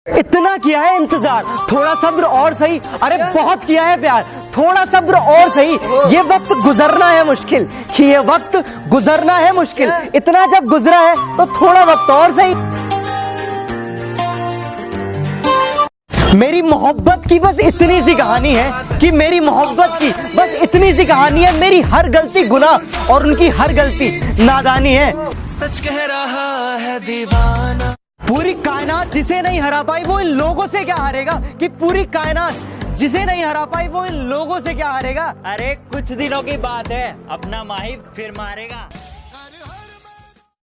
इतना किया है इंतजार, थोड़ा सब्र और सही। अरे बहुत किया है प्यार, थोड़ा सब्र और सही। ये वक्त गुजरना है मुश्किल, ये वक्त गुजरना है मुश्किल। इतना जब गुजरा है तो थोड़ा वक्त और सही। मेरी मोहब्बत की बस इतनी सी कहानी है कि मेरी मोहब्बत की बस इतनी सी कहानी है। मेरी हर गलती गुनाह और उनकी हर गलती नादानी है। सच कह रहा है दीवाना। पूरी कायनात जिसे नहीं हरा पाई वो इन लोगों से क्या हारेगा। कि पूरी कायनात जिसे नहीं हरा पाई वो इन लोगों से क्या हारेगा। अरे कुछ दिनों की बात है, अपना माही फिर मारेगा।